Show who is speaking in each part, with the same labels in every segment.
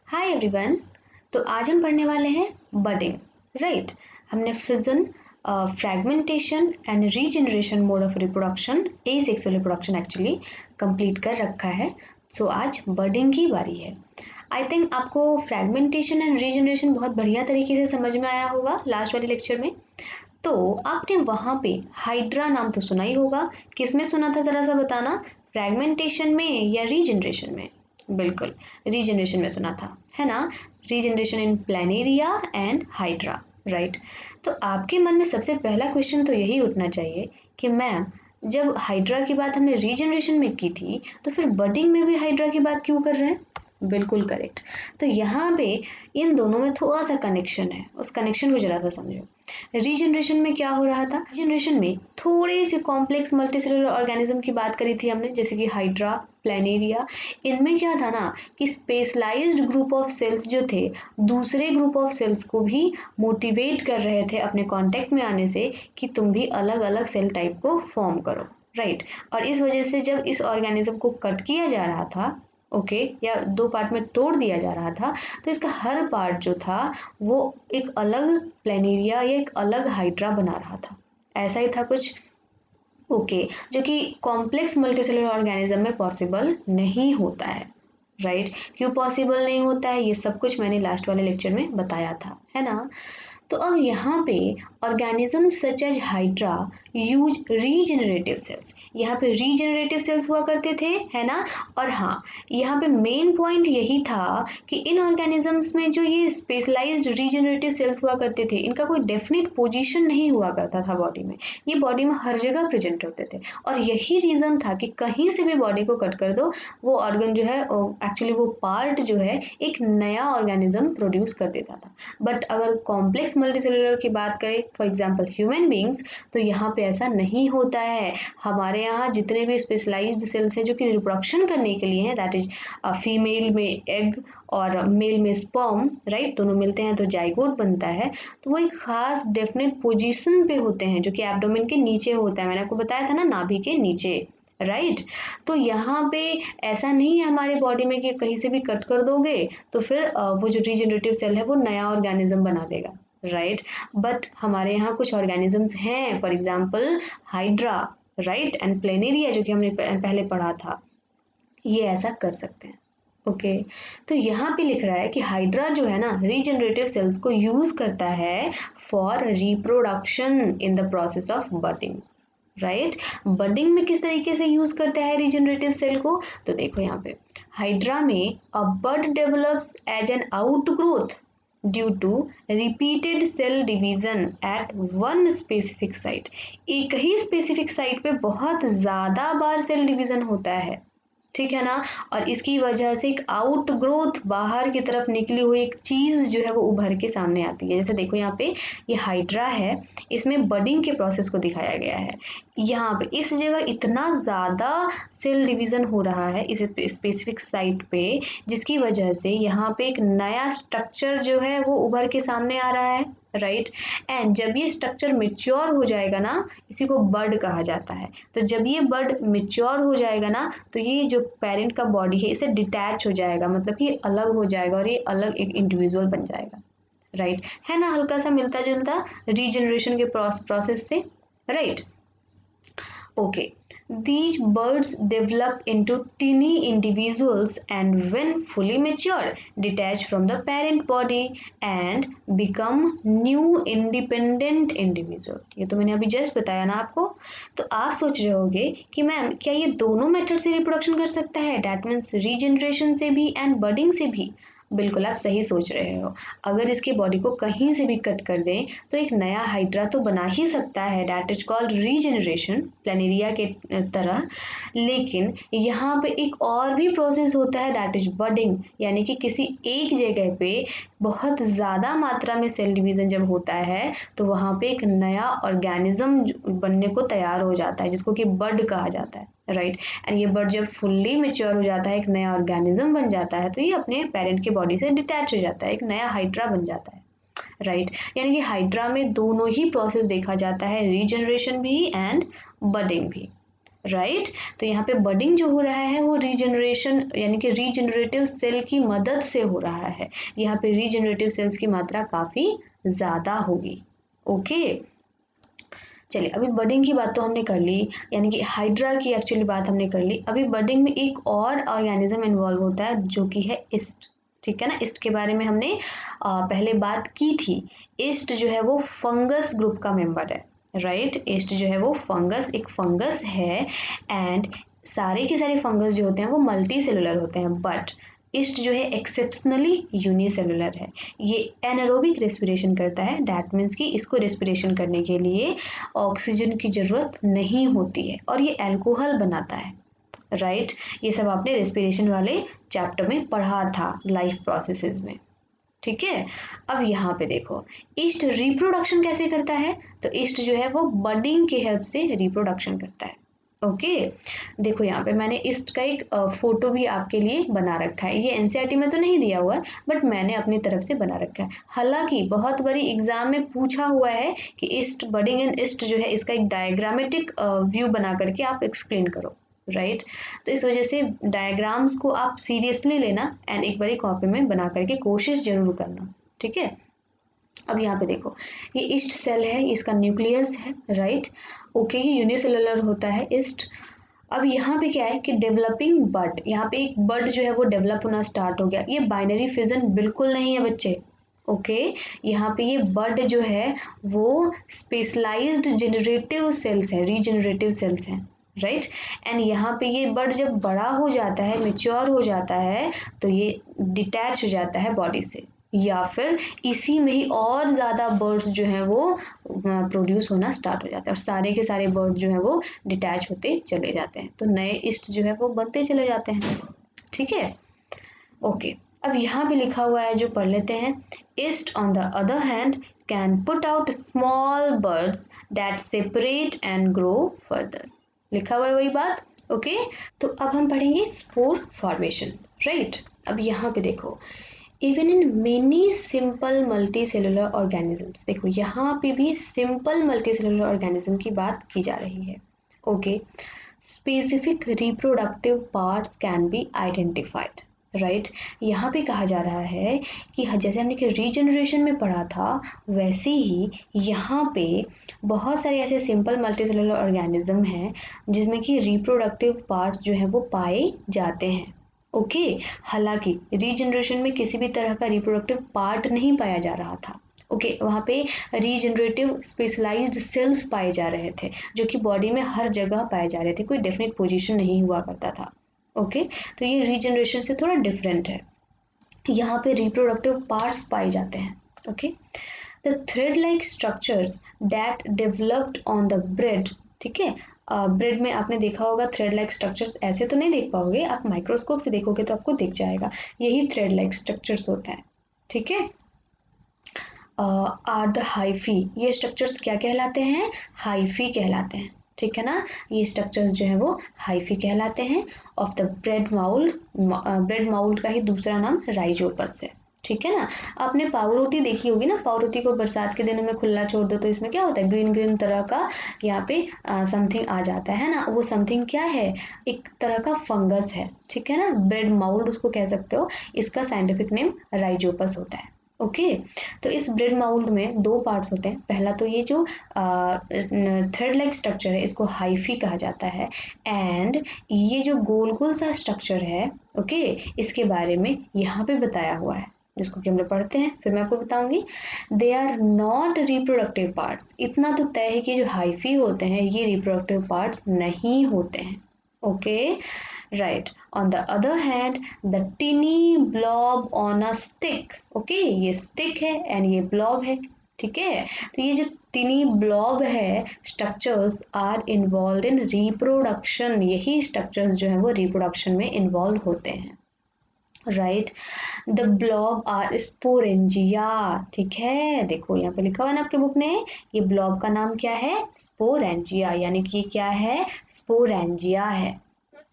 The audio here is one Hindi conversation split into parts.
Speaker 1: Hi everyone. तो आज हम पढ़ने वाले हैं बडिंग। राइट, हमने fission, fragmentation and regeneration mode of reproduction, asexual reproduction actually complete कर रखा है। सो आज बडिंग की बारी है। आई थिंक आपको फ्रैगमेंटेशन एंड रीजनरेशन बहुत बढ़िया तरीके से समझ में आया होगा लास्ट वाले लेक्चर में। तो आपने वहाँ पे हाइड्रा नाम तो सुना ही होगा। किसमें सुना था ज़रा सा बताना, फ्रैगमेंटेशन में या रीजनरेशन में? बिल्कुल, रीजनरेशन में सुना था, है ना। Regeneration in planaria and hydra, right. तो आपके मन में सबसे पहला क्वेश्चन तो यही उठना चाहिए कि मैम, जब हाइड्रा की बात हमने रीजनरेशन में की थी तो फिर बडिंग में भी हाइड्रा की बात क्यों कर रहे हैं? बिल्कुल करेक्ट। तो यहाँ पे इन दोनों में थोड़ा सा कनेक्शन है, उस कनेक्शन को जरा सा समझो। रीजनरेशन में क्या हो रहा था? रीजनरेशन में थोड़े से कॉम्प्लेक्स मल्टीसेलुलर ऑर्गेनिज्म की बात करी थी हमने, जैसे कि हाइड्रा, प्लैनेरिया। इनमें क्या था ना कि स्पेशलाइज्ड ग्रुप ऑफ सेल्स जो थे दूसरे ग्रुप ऑफ सेल्स को भी मोटिवेट कर रहे थे अपने कांटेक्ट में आने से कि तुम भी अलग अलग सेल टाइप को फॉर्म करो, राइट। और इस वजह से जब इस ऑर्गेनिज्म को कट किया जा रहा था, ओके, या दो पार्ट में तोड़ दिया जा रहा था, तो इसका हर पार्ट जो था वो एक अलग प्लैनेरिया या एक अलग हाइड्रा बना रहा था। ऐसा ही था कुछ, ओके, जो कि कॉम्प्लेक्स मल्टीसेलुलर ऑर्गेनिज्म में पॉसिबल नहीं होता है, राइट। क्यों पॉसिबल नहीं होता है, ये सब कुछ मैंने लास्ट वाले लेक्चर में बताया था, है ना। तो अब यहाँ पे organism such as hydra use regenerative cells, यहाँ पे रीजनरेटिव सेल्स हुआ करते थे, है ना। और हाँ, यहाँ पे मेन पॉइंट यही था कि इन ऑर्गेनिजम्स में जो ये स्पेशलाइज्ड रीजनरेटिव सेल्स हुआ करते थे, इनका कोई डेफिनेट पोजीशन नहीं हुआ करता था बॉडी में। ये बॉडी में हर जगह प्रेजेंट होते थे और यही रीज़न था कि कहीं से भी बॉडी को कट कर दो, वो ऑर्गन जो है, एक्चुअली वो पार्ट जो है एक नया ऑर्गेनिज्म प्रोड्यूस कर देता था। बट अगर कॉम्प्लेक्स मल्टीसेलुलर की बात करें, फॉर एग्जांपल ह्यूमन बींग्स, तो यहाँ पे ऐसा नहीं होता है। हमारे यहाँ जितने भी स्पेशलाइज्ड सेल्स हैं जो कि रिप्रोडक्शन करने के लिए हैं, दैट इज फीमेल में एग और मेल में स्पर्म, राइट, दोनों मिलते हैं तो जाइगोट बनता है। तो वो एक खास डेफिनेट पोजीशन पे होते हैं जो कि एब्डोमेन के नीचे होता है, मैंने आपको बताया था ना, नाभि के नीचे, राइट। तो यहाँ पे ऐसा नहीं है हमारे बॉडी में कि कहीं से भी कट कर दोगे तो फिर वो जो रीजनरेटिव सेल है वो नया ऑर्गेनिज्म बना देगा, राइट। बट हमारे यहाँ कुछ ऑर्गेनिजम्स हैं, for example hydra, right, and planaria, जो कि हमने पहले पढ़ा था, ये ऐसा कर सकते हैं, ओके। तो यहाँ पे लिख रहा है कि हाइड्रा जो है ना रीजनरेटिव सेल्स को यूज करता है for reproduction in the process of budding, right. Budding में किस तरीके से यूज करता है रीजनरेटिव सेल को? तो देखो यहाँ पे हाइड्रा में a bud develops as an outgrowth due to repeated cell division at one specific site. एक ही स्पेसिफिक साइट पे बहुत ज़्यादा बार सेल डिवीजन होता है, ठीक है ना। और इसकी वजह से एक आउट ग्रोथ, बाहर की तरफ निकली हुई एक चीज़ जो है वो उभर के सामने आती है। जैसे देखो यहाँ पे ये हाइड्रा है, इसमें बडिंग के प्रोसेस को दिखाया गया है। यहाँ पे इस जगह इतना ज़्यादा सेल डिवीज़न हो रहा है इस स्पेसिफिक साइट पे, जिसकी वजह से यहाँ पे एक नया स्ट्रक्चर जो है वो उभर के सामने आ रहा है, राइट। एंड जब ये स्ट्रक्चर मेच्योर हो जाएगा ना, इसी को बड कहा जाता है। तो जब ये बड मेच्योर हो जाएगा ना, तो ये जो पेरेंट का बॉडी है इसे डिटैच हो जाएगा, मतलब कि ये अलग हो जाएगा और ये अलग एक इंडिविजुअल बन जाएगा, राइट, है ना। हल्का सा मिलता जुलता रीजनरेशन के प्रोसेस से, right. Okay, these birds develop into teeny individuals and when fully mature, detach from the parent body and become new independent individual। ये तो मैंने अभी जस्ट बताया ना आपको। तो आप सोच रहे होगे कि मैम क्या ये दोनों मेथड से रिप्रोडक्शन कर सकता है, डैट मीन्स रीजनरेशन से भी एंड बडिंग से भी? बिल्कुल आप सही सोच रहे हो। अगर इसके बॉडी को कहीं से भी कट कर दें तो एक नया हाइड्रा तो बना ही सकता है, that is called regeneration, planaria के तरह। लेकिन यहाँ पे एक और भी प्रोसेस होता है, डैट इज बडिंग, यानी कि किसी एक जगह पे बहुत ज़्यादा मात्रा में सेल डिवीज़न जब होता है तो वहाँ पे एक नया ऑर्गेनिज्म बनने को तैयार हो जाता है, जिसको कि बड कहा जाता है, राइट। एंड ये बर्ड जब फुल्ली मेच्योर हो जाता है, एक नया ऑर्गेनिज्म बन जाता है, तो ये अपने पेरेंट के बॉडी से डिटैच हो जाता है, एक नया हाइड्रा बन जाता है, राइट। यानी कि हाइड्रा में दोनों ही प्रोसेस देखा जाता है, रीजनरेशन भी एंड बडिंग भी, राइट तो यहाँ पे बडिंग जो हो रहा है वो रीजनरेशन यानी कि रीजनरेटिव सेल की मदद से हो रहा है। यहाँ पे रीजनरेटिव सेल्स की मात्रा काफ़ी ज़्यादा होगी। ओके चलिए, अभी बडिंग की बात तो हमने कर ली, यानी कि हाइड्रा की एक्चुअली बात हमने कर ली। अभी बडिंग में एक और ऑर्गेनिज्म इन्वॉल्व होता है जो कि है ईस्ट। ठीक है ना, ईस्ट के बारे में हमने पहले बात की थी। ईस्ट जो है वो फंगस ग्रुप का मेंबर है। राइट ईस्ट जो है वो एक फंगस है एंड सारे के सारे फंगस जो होते हैं वो मल्टी सेलुलर होते हैं, बट ईस्ट जो है एक्सेप्शनली यूनिसेलुलर है। ये एनारोबिक रेस्पिरेशन करता है, डैट मीन्स कि इसको रेस्पिरेशन करने के लिए ऑक्सीजन की ज़रूरत नहीं होती है और ये अल्कोहल बनाता है। राइट ये सब आपने रेस्पिरेशन वाले चैप्टर में पढ़ा था लाइफ प्रोसेसेस में। ठीक है, अब यहाँ पे देखो ईस्ट रिप्रोडक्शन कैसे करता है। तो ईस्ट जो है वो बडिंग के हेल्प से रिप्रोडक्शन करता है। ओके देखो यहाँ पे मैंने ईस्ट का एक फोटो भी आपके लिए बना रखा है। ये एनसीईआरटी में तो नहीं दिया हुआ है बट मैंने अपनी तरफ से बना रखा है। हालांकि बहुत बारी एग्जाम में पूछा हुआ है कि ईस्ट बडिंग एंड ईस्ट जो है इसका एक डायग्रामेटिक व्यू बना करके आप एक्सप्लेन करो। राइट तो इस वजह से डायग्राम्स को आप सीरियसली लेना एंड एक बारी कॉपी में बना करके कोशिश जरूर करना। ठीक है, अब यहाँ पे देखो ये ईस्ट सेल है, इसका न्यूक्लियस है। राइट ओके ये यूनिसेलुलर होता है ईस्ट। अब यहाँ पे क्या है कि डेवलपिंग बड, यहाँ पे एक बड जो है वो डेवलप होना स्टार्ट हो गया। ये बाइनरी फिजन बिल्कुल नहीं है बच्चे। ओके यहाँ पे ये बड जो है वो स्पेशलाइज्ड जनरेटिव सेल्स है, रीजनरेटिव सेल्स हैं। राइट एंड यहाँ पे ये बड जब बड़ा हो जाता है, मेच्योर हो जाता है, तो ये डिटैच हो जाता है बॉडी से, या फिर इसी में ही और ज़्यादा बर्ड्स जो हैं वो प्रोड्यूस होना स्टार्ट हो जाता है और सारे के सारे बर्ड जो हैं वो डिटैच होते चले जाते हैं, तो नए ईस्ट जो है वो बनते चले जाते हैं। ठीक है ओके अब यहाँ पे लिखा हुआ है जो पढ़ लेते हैं। East on the other hand can put out small birds that separate and grow further. लिखा हुआ है वही बात। ओके तो अब हम पढ़ेंगे स्पोर फॉर्मेशन। राइट अब यहाँ पे देखो even in many simple multi cellular organisms, देखो यहाँ पे भी सिंपल मल्टी सेलुलर ऑर्गेनिज्म की बात की जा रही है। Okay specific reproductive parts can be identified. Right यहाँ पे कहा जा रहा है कि जैसे हमने कि रीजनरेशन में पढ़ा था वैसे ही यहाँ पे बहुत सारे ऐसे सिंपल मल्टीसेलुलर ऑर्गेनिज्म हैं जिसमें कि रिप्रोडक्टिव पार्ट्स जो हैं वो पाए जाते हैं। ओके हालांकि रीजनरेशन में किसी भी तरह का रिप्रोडक्टिव पार्ट नहीं पाया जा रहा था। ओके वहाँ पे रीजनरेटिव स्पेशलाइज्ड सेल्स पाए जा रहे थे जो कि बॉडी में हर जगह पाए जा रहे थे, कोई डेफिनेट पोजीशन नहीं हुआ करता था। ओके तो ये रीजनरेशन से थोड़ा डिफरेंट है, यहाँ पे रिप्रोडक्टिव पार्ट्स पाए जाते हैं। Okay the thread like structures that developed on the bread. ठीक है ब्रेड में आपने देखा होगा थ्रेड लाइक स्ट्रक्चर्स, ऐसे तो नहीं देख पाओगे, आप माइक्रोस्कोप से देखोगे तो आपको दिख जाएगा, यही थ्रेड लाइक स्ट्रक्चर्स होता है। ठीक है आर द हाइफी, ये स्ट्रक्चर्स क्या कहलाते हैं, हाइफी कहलाते हैं। ठीक है ना, ये स्ट्रक्चर्स जो है वो हाइफी कहलाते हैं of the bread mould. Bread mould का ही दूसरा नाम राइजोपस है। ठीक है ना, आपने पावरोटी देखी होगी ना, पावरोटी को बरसात के दिनों में खुला छोड़ दो तो इसमें क्या होता है, ग्रीन ग्रीन तरह का यहाँ पे समथिंग आ जाता है ना, वो समथिंग क्या है, एक तरह का फंगस है। ठीक है ना, ब्रेड माउल्ड उसको कह सकते हो, इसका साइंटिफिक नेम राइजोपस होता है। ओके तो इस ब्रेड माउल्ड में दो पार्ट्स होते हैं। पहला तो ये जो थ्रेड लाइक स्ट्रक्चर है इसको हाइफी कहा जाता है एंड ये जो गोल गोल सा स्ट्रक्चर है ओके इसके बारे में यहाँ पे बताया हुआ है जिसको कि हम लोग पढ़ते हैं, फिर मैं आपको बताऊंगी। They are not reproductive parts, इतना तो तय है कि जो हाइफी होते हैं ये रिप्रोडक्टिव पार्ट्स नहीं होते हैं। Okay right on the other hand the tiny blob on a stick. Okay ये स्टिक है एंड ये ब्लॉब है। ठीक है तो ये जो टिनी ब्लॉब है structures are involve in reproduction, यही स्ट्रक्चर्स जो है वो रिप्रोडक्शन में इन्वॉल्व होते हैं। Right the blob are sporangia. ठीक है देखो यहाँ पे लिखा हुआ है ना आपके बुक में, ये ब्लॉब का नाम क्या है, स्पोरेंजिया, यानी कि क्या है, स्पोरेंजिया है।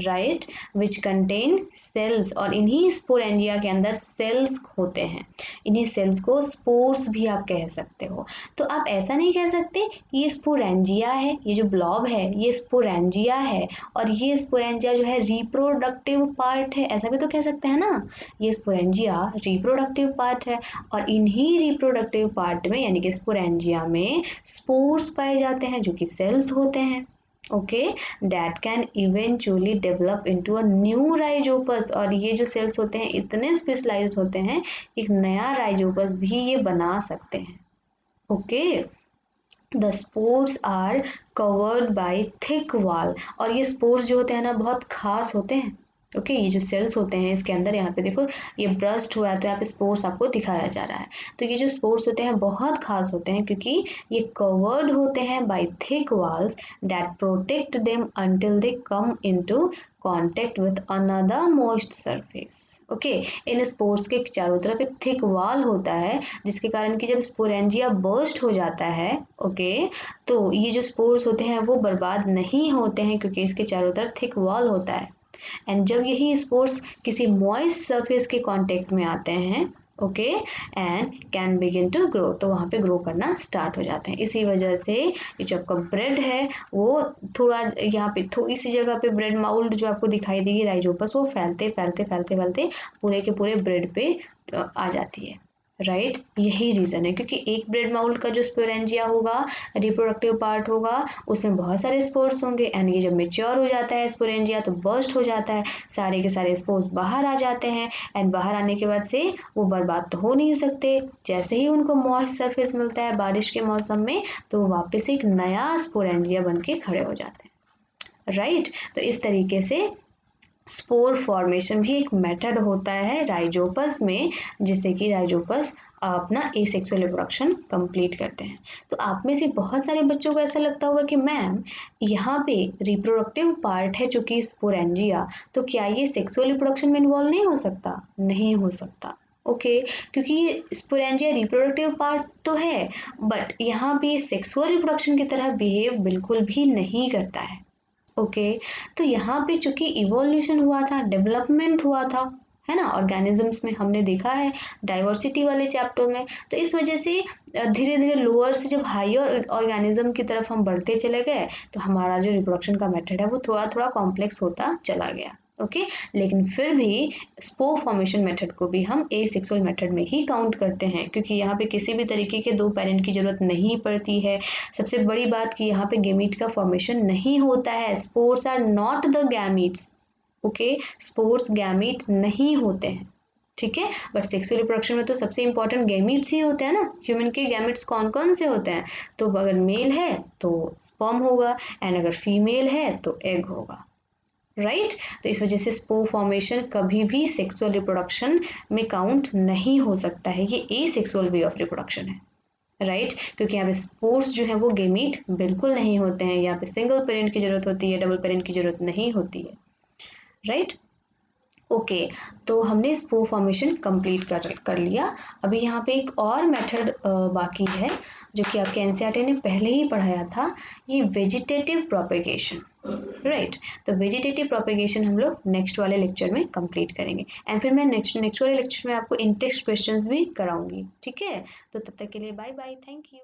Speaker 1: राइट, विच कंटेन सेल्स, और इन्हीं स्पोरेंजिया के अंदर सेल्स होते हैं। इन्हीं सेल्स को स्पोर्स भी आप कह सकते हो। तो आप ऐसा नहीं कह सकते ये स्पोरेंजिया है, ये जो ब्लॉब है ये स्पोरेंजिया है और ये स्पोरेंजिया जो है रिप्रोडक्टिव पार्ट है, ऐसा भी तो कह सकते हैं ना। ये स्पोरेंजिया रिप्रोडक्टिव पार्ट है और इन्हीं रिप्रोडक्टिव पार्ट में यानी कि स्पोरेंजिया में स्पोर्स पाए जाते हैं जो कि सेल्स होते हैं। Okay, that can eventually develop into a new Rhizopus, और ये जो सेल्स होते हैं इतने स्पेशलाइज्ड होते हैं एक नया राइजोपस भी ये बना सकते हैं। Okay, the spores are covered by thick wall, और ये स्पोर्स जो होते हैं ना बहुत खास होते हैं। ओके, ये जो सेल्स होते हैं इसके अंदर, यहाँ पे देखो ये ब्रस्ट हुआ है तो यहाँ पे स्पोर्स आपको दिखाया जा रहा है। तो ये जो स्पोर्स होते हैं बहुत खास होते हैं क्योंकि ये कवर्ड होते हैं by thick walls that protect them until they come into contact with another moist surface. Okay, इन स्पोर्स के चारों तरफ एक थिक वॉल होता है जिसके कारण कि जब स्पोरेंजिया बर्स्ट हो जाता है, ओके, तो ये जो स्पोर्स होते हैं वो बर्बाद नहीं होते हैं क्योंकि इसके चारों तरफ थिक वॉल होता है। एंड जब यही स्पोर्स किसी मॉइस्ट सरफेस के कांटेक्ट में आते हैं, okay, and can begin to grow, तो वहाँ पे ग्रो करना स्टार्ट हो जाते हैं। इसी वजह से ये जो आपका ब्रेड है वो थोड़ा यहाँ पे थोड़ी सी जगह पे ब्रेड माउल्ड जो आपको दिखाई देगी राइजोपस, वो फैलते फैलते फैलते फैलते पूरे के पूरे ब्रेड पे आ जाती है। राइट, यही रीज़न है क्योंकि एक ब्रेड माउल्ड का जो स्पोरेंजिया होगा रिप्रोडक्टिव पार्ट होगा उसमें बहुत सारे स्पोर्स होंगे एंड ये जब मेच्योर हो जाता है स्पोरेंजिया तो बर्स्ट हो जाता है, सारे के सारे स्पोर्स बाहर आ जाते हैं एंड बाहर आने के बाद से वो बर्बाद तो हो नहीं सकते। जैसे ही उनको मॉइस्ट सरफेस मिलता है बारिश के मौसम में तो वो वापस एक नया स्पोरेंजिया बन के खड़े हो जाते हैं। राइट, तो इस तरीके से स्पोर फॉर्मेशन भी एक मेथड होता है राइजोपस में जिससे कि राइजोपस अपना एसेक्सुअल रिप्रोडक्शन कंप्लीट करते हैं। तो आप में से बहुत सारे बच्चों को ऐसा लगता होगा कि मैम यहाँ पे रिप्रोडक्टिव पार्ट है जो कि स्पोरेंजिया, तो क्या ये सेक्सुअल रिप्रोडक्शन में इन्वॉल्व नहीं हो सकता? नहीं हो सकता। ओके, क्योंकि स्पोरेंजिया रिप्रोडक्टिव पार्ट तो है बट यहाँ पे सेक्सुअल रिप्रोडक्शन की तरह बिहेव बिल्कुल भी नहीं करता है। ओके, तो यहाँ पे चूंकि इवोल्यूशन हुआ था, डेवलपमेंट हुआ था, है ना, ऑर्गेनिजम्स में हमने देखा है डाइवर्सिटी वाले चैप्टर में, तो इस वजह से धीरे धीरे लोअर से जब हायर ऑर्गेनिज्म की तरफ हम बढ़ते चले गए तो हमारा जो रिप्रोडक्शन का मेथड है वो थोड़ा थोड़ा कॉम्प्लेक्स होता चला गया। ओके, लेकिन फिर भी स्पोर फॉर्मेशन मेथड को भी हम एसेक्सुअल मेथड में ही काउंट करते हैं क्योंकि यहाँ पे किसी भी तरीके के दो पेरेंट की जरूरत नहीं पड़ती है। सबसे बड़ी बात कि यहाँ पे गैमीट का फॉर्मेशन नहीं होता है, spores are not the gametes. Okay, spores gamete नहीं होते हैं, ठीक है, बट सेक्सुअल रिप्रोडक्शन में तो सबसे इंपॉर्टेंट गैमीट्स ही होते हैं ना। ह्यूमन के गैमीट्स कौन कौन से होते हैं? तो अगर मेल है तो स्पर्म होगा एंड अगर फीमेल है तो एग होगा। राइट, तो इस वजह से स्पोर फॉर्मेशन कभी भी सेक्सुअल रिप्रोडक्शन में काउंट नहीं हो सकता है, ये एसेक्सुअल वे ऑफ रिप्रोडक्शन है। राइट, क्योंकि यहाँ पे स्पोर्स जो है वो गैमीट बिल्कुल नहीं होते हैं, यहाँ पे सिंगल पेरेंट की जरूरत होती है, डबल पेरेंट की जरूरत नहीं होती है। राइट, ओके, तो हमने स्पोर फॉर्मेशन कंप्लीट कर लिया। अभी यहाँ पे एक और मेथड बाकी है जो कि आपके एनसीईआरटी ने पहले ही पढ़ाया था, ये वेजिटेटिव प्रोपेगेशन। राइट, तो वेजिटेटिव प्रोपेगेशन हम लोग नेक्स्ट वाले लेक्चर में कंप्लीट करेंगे एंड फिर मैं नेक्स्ट वाले लेक्चर में आपको इन टेक्स्ट क्वेश्चंस भी कराऊंगी। ठीक है, तो तब तक के लिए बाय बाय, थैंक यू।